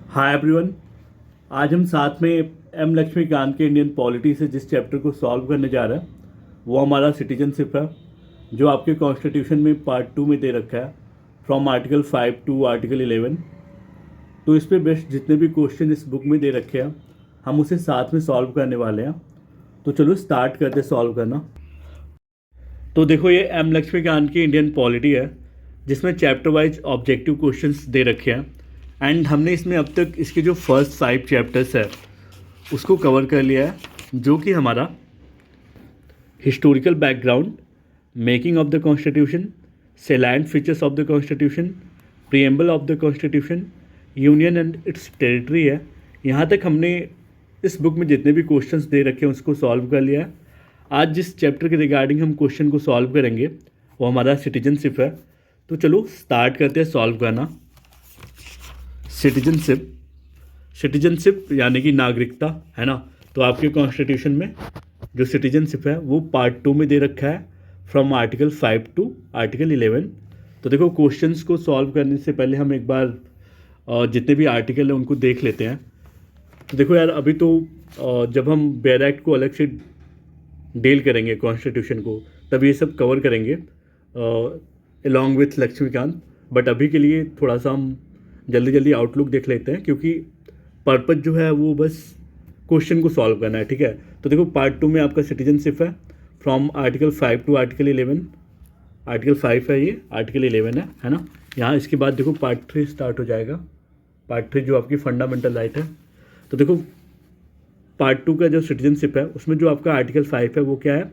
Hi everyone. आज हम साथ में एम लक्ष्मीकांत के इंडियन पॉलिटी से जिस चैप्टर को सॉल्व करने जा रहे हैं वो हमारा सिटीजनशिप है, जो आपके कॉन्स्टिट्यूशन में पार्ट 2 में दे रखा है, फ्रॉम आर्टिकल 5 टू आर्टिकल 11। तो इस पे बेस्ट जितने भी क्वेश्चन इस बुक में दे रखे हैं हम उसे साथ में सॉल्व करने वाले हैं। तो चलो स्टार्ट करते सॉल्व करना। तो देखो, ये एम लक्ष्मीकांत की इंडियन पॉलिटी है जिसमें चैप्टर वाइज ऑब्जेक्टिव क्वेश्चंस दे रखे हैं। एंड हमने इसमें अब तक इसके जो फर्स्ट 5 चैप्टर्स है उसको कवर कर लिया है, जो कि हमारा historical background, making of the constitution, salient features of the constitution, preamble of the constitution, union and its territory है। यहाँ तक हमने इस बुक में जितने भी क्वेश्चंस दे रखे हैं उसको सॉल्व कर लिया है। आज जिस चैप्टर के रिगार्डिंग हम क्वेश्चन को सॉल्व करेंगे वो हमारा सिटीजनशिप है। तो चलो स्टार्ट करते हैं सॉल्व करना। सिटीजनशिप, सिटीजनशिप यानी कि नागरिकता, है ना। तो आपके कॉन्स्टिट्यूशन में जो सिटीजनशिप है वो पार्ट 2 में दे रखा है, फ्रॉम आर्टिकल 5 टू आर्टिकल 11। तो देखो, क्वेश्चंस को सॉल्व करने से पहले हम एक बार जितने भी आर्टिकल हैं उनको देख लेते हैं। तो देखो यार, अभी तो जब हम बेयर एक्ट को अलग से डील करेंगे कॉन्स्टिट्यूशन को, तब ये सब कवर करेंगे अलॉन्ग विथ लक्ष्मीकांत। बट अभी के लिए थोड़ा सा हम जल्दी जल्दी आउटलुक देख लेते हैं, क्योंकि पर्पज़ जो है वो बस क्वेश्चन को सॉल्व करना है, ठीक है। तो देखो, पार्ट 2 में आपका सिटीजनशिप है, from article 5 to article 11। Article 5 है, ये आर्टिकल 11 है ना। यहाँ इसके बाद देखो पार्ट 3 स्टार्ट हो जाएगा। पार्ट 3 जो आपकी फंडामेंटल राइट है। तो देखो, पार्ट 2 का जो सिटीजनशिप है उसमें जो आपका आर्टिकल 5 है वो क्या है,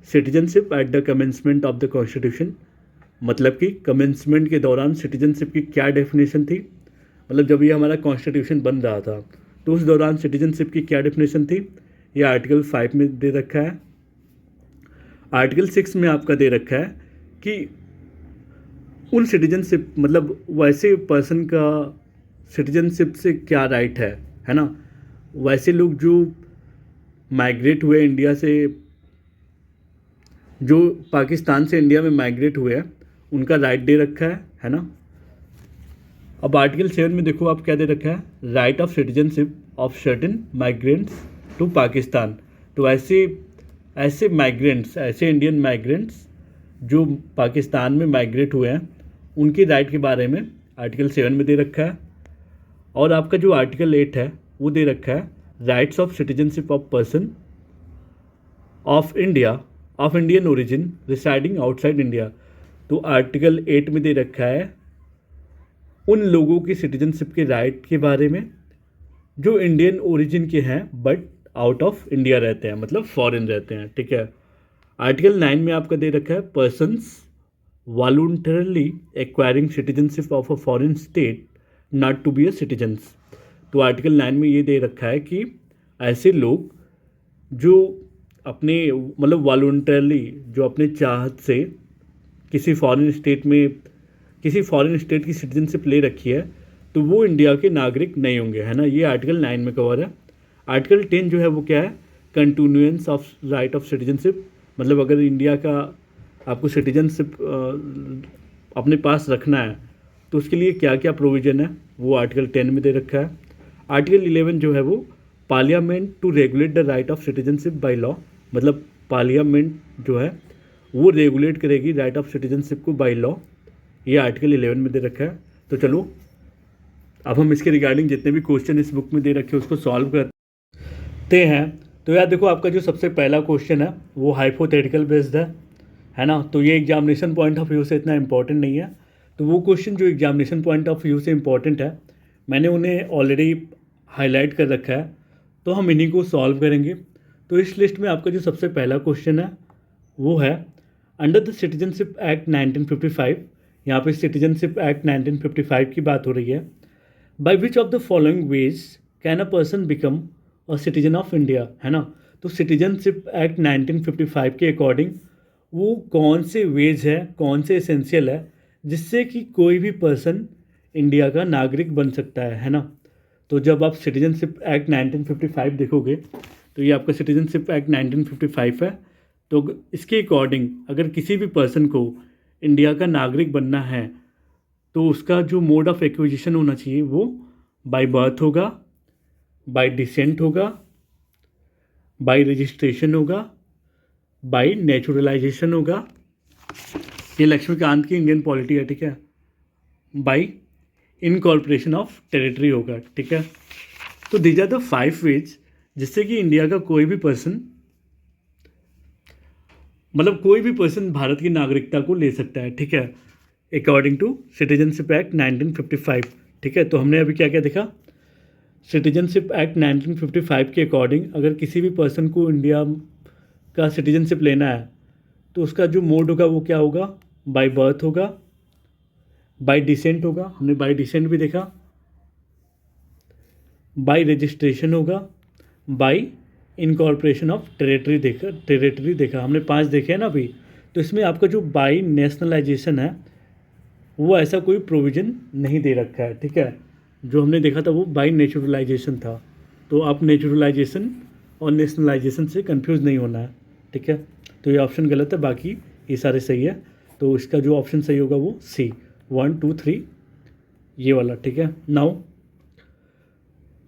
citizenship at the commencement of the constitution. मतलब कि कमेंसमेंट के दौरान सिटीजनशिप की क्या डेफिनेशन थी, मतलब जब ये हमारा कॉन्स्टिट्यूशन बन रहा था तो उस दौरान सिटीजनशिप की क्या डेफिनेशन थी, ये आर्टिकल 5 में दे रखा है। आर्टिकल 6 में आपका दे रखा है कि उन सिटीजनशिप, मतलब वैसे पर्सन का सिटीजनशिप से क्या राइट है ना। वैसे लोग जो माइग्रेट हुए इंडिया से, जो पाकिस्तान से इंडिया में माइग्रेट हुए हैं, उनका राइट दे रखा है ना। अब आर्टिकल 7 में देखो आप क्या दे रखा है, right of citizenship of certain migrants to Pakistan. तो ऐसे माइग्रेंट्स, ऐसे इंडियन माइग्रेंट्स जो पाकिस्तान में माइग्रेट हुए हैं उनके राइट के बारे में आर्टिकल 7 में दे रखा है। और आपका जो आर्टिकल 8 है वो दे रखा है, rights of citizenship of person of Indian origin residing outside India. तो आर्टिकल 8 में दे रखा है उन लोगों की सिटीजनशिप के राइट के बारे में जो इंडियन ओरिजिन के हैं बट आउट ऑफ इंडिया रहते हैं, मतलब फॉरेन रहते हैं, ठीक है। आर्टिकल 9 में आपका दे रखा है, persons voluntarily acquiring citizenship of a foreign state not to be a citizens. तो आर्टिकल 9 में ये दे रखा है कि ऐसे लोग जो अपने, मतलब वॉलंटरली, जो अपने चाहत से किसी फॉरेन स्टेट की सिटीजनशिप ले रखी है तो वो इंडिया के नागरिक नहीं होंगे, है ना। ये आर्टिकल 9 में कवर है। आर्टिकल 10 जो है वो क्या है, continuance of right of citizenship. मतलब अगर इंडिया का आपको सिटीजनशिप अपने पास रखना है तो उसके लिए क्या क्या प्रोविज़न है वो आर्टिकल 10 में दे रखा है। आर्टिकल 11 जो है वो parliament to regulate the right of citizenship by law. मतलब पार्लियामेंट जो है वो रेगुलेट करेगी राइट ऑफ सिटीजनशिप को बाय लॉ। ये आर्टिकल 11 में दे रखा है। तो चलो अब हम इसके रिगार्डिंग जितने भी क्वेश्चन इस बुक में दे रखे हैं उसको सॉल्व करते हैं। तो यार देखो, आपका जो सबसे पहला क्वेश्चन है वो हाइपोथेटिकल बेस्ड है ना। तो ये एग्जामिनेशन पॉइंट ऑफ व्यू से इतना इंपॉर्टेंट नहीं है। तो वो क्वेश्चन जो एग्जामिनेशन पॉइंट ऑफ व्यू से इंपॉर्टेंट है मैंने उन्हें ऑलरेडी हाईलाइट कर रखा है, तो हम इन्हीं को सॉल्व करेंगे। तो इस लिस्ट में आपका जो सबसे पहला क्वेश्चन है वो है, अंडर द सिटीजनशिप एक्ट 1955, यहाँ पे सिटीजनशिप एक्ट 1955 की बात हो रही है, bye which of the following ways can a person become a citizen of India, है ना। तो सिटीजनशिप एक्ट 1955 के अकॉर्डिंग वो कौन से वेज है, कौन से एसेंशियल है जिससे कि कोई भी पर्सन इंडिया का नागरिक बन सकता है ना। तो जब आप सिटीजनशिप एक्ट 1955 देखोगे तो ये आपका सिटीजनशिप एक्ट 1955 है। तो इसके अकॉर्डिंग अगर किसी भी पर्सन को इंडिया का नागरिक बनना है तो उसका जो मोड ऑफ एक्विजिशन होना चाहिए वो बाय बर्थ होगा, बाय डिसेंट होगा, बाय रजिस्ट्रेशन होगा, बाय नेचुरलाइजेशन होगा। ये लक्ष्मीकांत की इंडियन पॉलिटी है, ठीक है। बाय इनकॉर्पोरेशन ऑफ टेरिटरी होगा, ठीक है। तो दीज आर द 5 वेज जिससे कि इंडिया का कोई भी पर्सन, मतलब कोई भी पर्सन भारत की नागरिकता को ले सकता है, ठीक है, अकॉर्डिंग टू सिटीजनशिप एक्ट 1955, ठीक है। तो हमने अभी क्या क्या देखा, सिटीजनशिप एक्ट 1955 के अकॉर्डिंग अगर किसी भी पर्सन को इंडिया का सिटीजनशिप लेना है तो उसका जो मोड होगा वो क्या होगा, बाय बर्थ होगा, बाय डिसेंट होगा, हमने बाय डिसेंट भी देखा, बाय रजिस्ट्रेशन होगा, बाय इनकॉर्पोरेशन ऑफ टेरिटरी देखा हमने 5 देखे हैं ना अभी। तो इसमें आपका जो बाय नेशनलाइजेशन है वो ऐसा कोई प्रोविज़न नहीं दे रखा है, ठीक है। जो हमने देखा था वो बाय नेचुरलाइजेशन था। तो आप नेचुरलाइजेशन और नेशनलाइजेशन से कंफ्यूज नहीं होना है, ठीक है। तो ये ऑप्शन गलत है, बाकी ये सारे सही है। तो इसका जो ऑप्शन सही होगा वो सी, 1 2 3 ये वाला, ठीक है। Now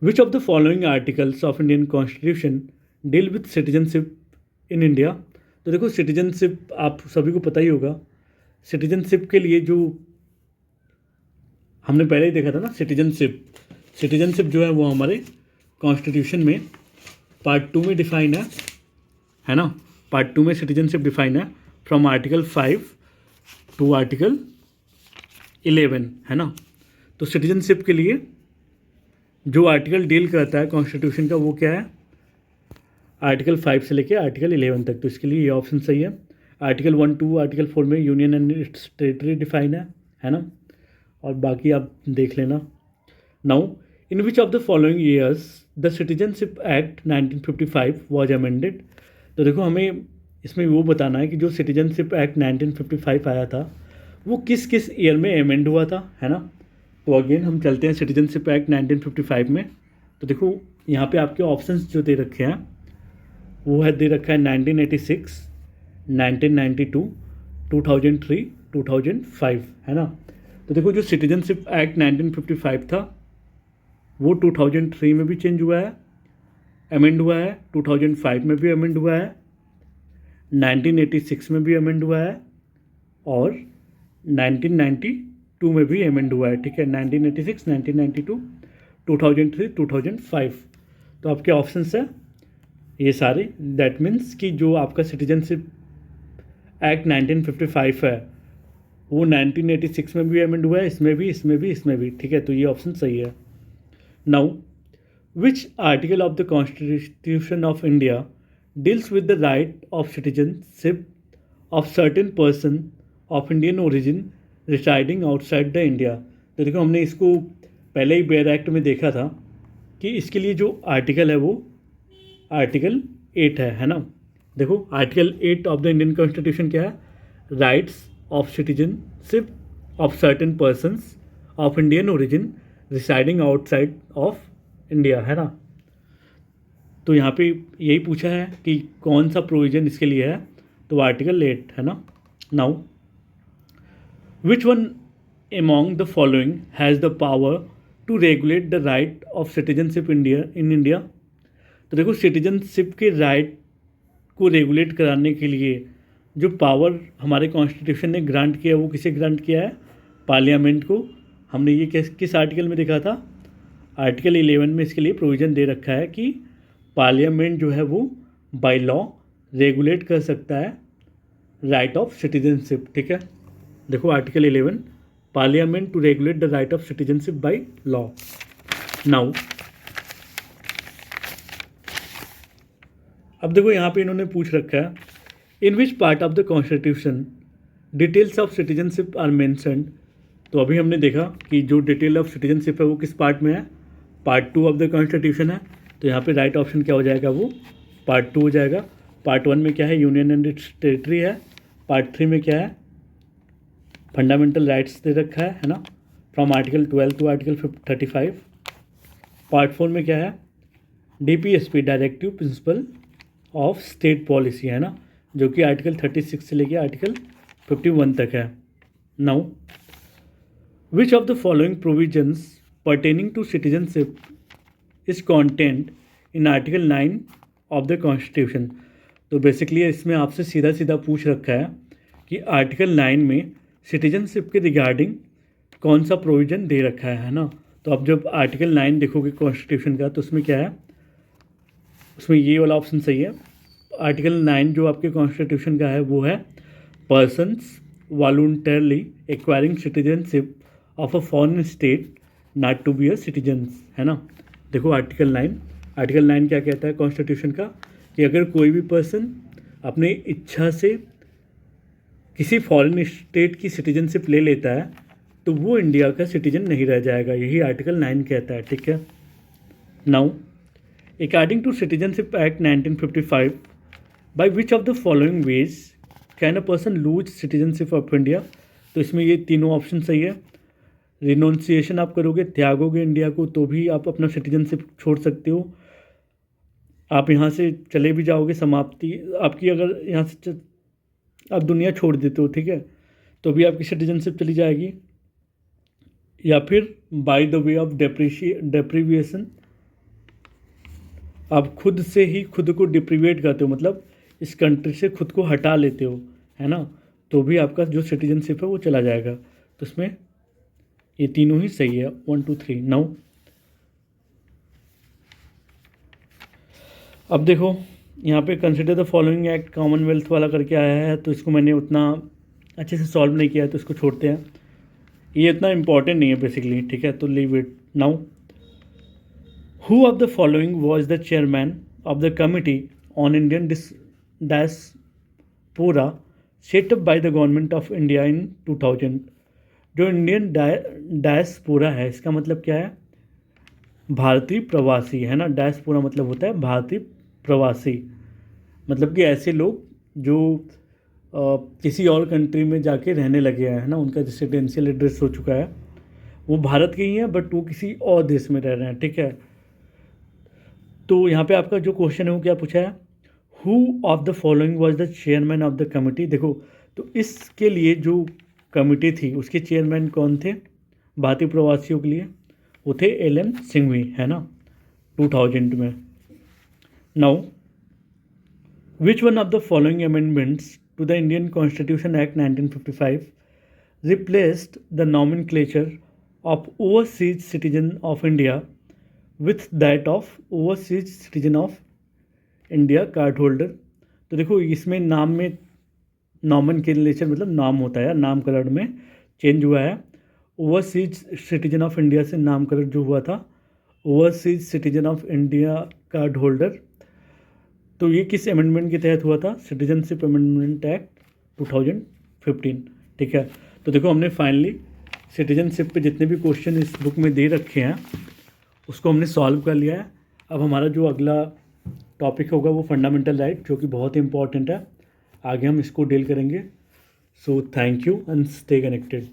which of the following articles of Indian constitution deal with citizenship in India. तो देखो सिटीजनशिप आप सभी को पता ही होगा। सिटीजनशिप के लिए जो हमने पहले ही देखा था ना, सिटीजनशिप जो है वो हमारे कॉन्स्टिट्यूशन में पार्ट 2 में डिफाइन है ना। पार्ट 2 में सिटीजनशिप डिफाइन है फ्रॉम आर्टिकल 5 टू आर्टिकल 11, है ना। तो सिटीजनशिप के लिए जो आर्टिकल डील करता है कॉन्स्टिट्यूशन का वो क्या है, आर्टिकल 5 से लेके आर्टिकल 11 तक। तो इसके लिए ये ऑप्शन सही है। आर्टिकल 1 2 आर्टिकल 4 में union and its territory define है ना। और बाकी आप देख लेना। Now in which of the following years the citizenship act 1955 was amended. तो देखो हमें इसमें वो बताना है कि जो सिटीजनशिप एक्ट 1955 आया था वो किस किस ईयर में अमेंड हुआ था, है ना। तो अगेन हम चलते हैं सिटीजनशिप एक्ट 1955 में। तो देखो यहाँ पे आपके ऑप्शंस जो दे रखे हैं वो है दे रखा है 1986, 1992, 2003, 2005, है ना। तो देखो जो सिटीजनशिप एक्ट 1955 था वो 2003 में भी चेंज हुआ है, अमेंड हुआ है, 2005 में भी अमेंड हुआ है, 1986 में भी अमेंड हुआ है और 1992 में भी अमेंड हुआ है, ठीक है। 1986, 1992, 2003, 2005। तो आपके ऑप्शंस है ये सारे। दैट मीन्स कि जो आपका सिटीजनशिप एक्ट 1955 है वो 1986 में भी अमेंड हुआ है, इसमें भी, इसमें भी, इसमें भी, ठीक है। तो ये ऑप्शन सही है। Now which article of the constitution of India deals with the right of citizenship of certain person of Indian origin residing outside the India. तो देखो हमने इसको पहले ही बेयर एक्ट में देखा था कि इसके लिए जो आर्टिकल है वो आर्टिकल 8 है ना। देखो article 8 of the Indian constitution क्या है, rights of citizenship of certain persons of Indian origin residing outside of India, है ना। तो यहाँ पे यही पूछा है कि कौन सा प्रोविज़न इसके लिए है, तो आर्टिकल 8 है ना। Now which one among the following has the power to regulate the right of citizenship in India। तो देखो सिटीजनशिप के राइट को रेगुलेट कराने के लिए जो पावर हमारे कॉन्स्टिट्यूशन ने ग्रांट किया वो किसे ग्रांट किया है, पार्लियामेंट को। हमने ये किस आर्टिकल में देखा था, आर्टिकल 11 में इसके लिए प्रोविज़न दे रखा है कि पार्लियामेंट जो है वो बाय लॉ रेगुलेट कर सकता है राइट ऑफ सिटीजनशिप, ठीक है। देखो article 11, parliament to regulate the right of citizenship by law. Now अब देखो यहाँ पे इन्होंने पूछ रखा है in which part of the constitution details of citizenship are mentioned. तो अभी हमने देखा कि जो डिटेल ऑफ सिटीजनशिप है वो किस पार्ट में है, पार्ट 2 ऑफ द कॉन्स्टिट्यूशन है। तो यहाँ पे राइट ऑप्शन क्या हो जाएगा, वो पार्ट 2 हो जाएगा। पार्ट 1 में क्या है, यूनियन एंड इट्स टेरिटरी है। पार्ट 3 में क्या है, फंडामेंटल राइट्स दे रखा है ना, from article 12 to article 35। Part 4 में क्या है, DPSP directive principle of state policy, है ना, जो कि आर्टिकल 36 से लेके आर्टिकल 51 तक है। Now which of the following provisions pertaining to citizenship is contained in Article 9 of the Constitution। तो बेसिकली इसमें आपसे सीधा सीधा पूछ रखा है कि आर्टिकल 9 में सिटीजनशिप के रिगार्डिंग कौन सा प्रोविज़न दे रखा है ना। तो आप जब आर्टिकल 9 देखोगे कॉन्स्टिट्यूशन का तो उसमें क्या है, उसमें ये वाला ऑप्शन सही है। आर्टिकल 9 जो आपके कॉन्स्टिट्यूशन का है वो है persons voluntarily acquiring citizenship of a foreign state not to be a citizens, है ना। देखो आर्टिकल 9 क्या कहता है कॉन्स्टिट्यूशन का, कि अगर कोई भी पर्सन अपनी इच्छा से किसी फॉरेन स्टेट की सिटीजनशिप ले लेता है तो वो इंडिया का सिटीजन नहीं रह जाएगा, यही आर्टिकल 9 कहता है, ठीक है। Now according to citizenship act 1955 by which of the following ways can a person lose citizenship of India. तो इसमें ये तीनों ऑप्शन सही है। रिनोन्सिएशन आप करोगे, त्यागोगे इंडिया को, तो भी आप अपना सिटीजनशिप छोड़ सकते हो। आप यहाँ से चले भी जाओगे, समाप्ति आपकी, अगर यहाँ से आप दुनिया छोड़ देते हो, ठीक है, तो भी आपकी सिटीजनशिप चली जाएगी। या फिर बाय द वे ऑफ डेप्रीविएशन, आप खुद से ही खुद को डिप्रीवेट करते हो, मतलब इस कंट्री से खुद को हटा लेते हो, है ना, तो भी आपका जो सिटीजनशिप है वो चला जाएगा। तो इसमें ये तीनों ही सही है, 1 2 3। नाउ अब देखो यहाँ पे consider the following act Commonwealth वाला करके आया है, तो इसको मैंने उतना अच्छे से सॉल्व नहीं किया है तो इसको छोड़ते हैं, ये इतना इंपॉर्टेंट नहीं है बेसिकली, ठीक है, तो leave it. Now who of the following was the chairman of the committee on Indian diaspora setup by the government of India in 2000। जो इंडियन डायस्पोरा है इसका मतलब क्या है, भारतीय प्रवासी, है ना। डायस्पोरा मतलब होता है भारतीय प्रवासी, मतलब कि ऐसे लोग जो किसी और कंट्री में जाके रहने लगे हैं, है ना, उनका रेसिडेंशियल एड्रेस हो चुका है, वो भारत के ही हैं बट वो किसी और देश में रह रहे हैं, ठीक है। तो यहाँ पे आपका जो क्वेश्चन है वो क्या पूछा है, who of the following was the chairman of the committee. देखो तो इसके लिए जो कमिटी थी उसके चेयरमैन कौन थे भारतीय प्रवासियों के लिए, वो थे LM सिंघवी, है ना, 2000 में। Now which one of the following amendments to the Indian constitution act 1955 replaced the nomenclature of overseas citizen of India with that of overseas citizen of India card holder. तो देखो इसमें नाम में नॉमेनक्लेचर मतलब नाम होता है, नामकरण में चेंज हुआ है। ओवरसीज सिटीजन ऑफ इंडिया से नामकरण जो हुआ था overseas citizen of India card holder. तो ये किस अमेंडमेंट के तहत हुआ था, सिटीजनशिप अमेंडमेंट एक्ट 2015, ठीक है। तो देखो हमने फाइनली सिटीजनशिप पे जितने भी क्वेश्चन इस बुक में दे रखे हैं उसको हमने सॉल्व कर लिया है। अब हमारा जो अगला टॉपिक होगा वो फंडामेंटल राइट, जो कि बहुत ही इंपॉर्टेंट है, आगे हम इसको डील करेंगे। So thank you and stay connected.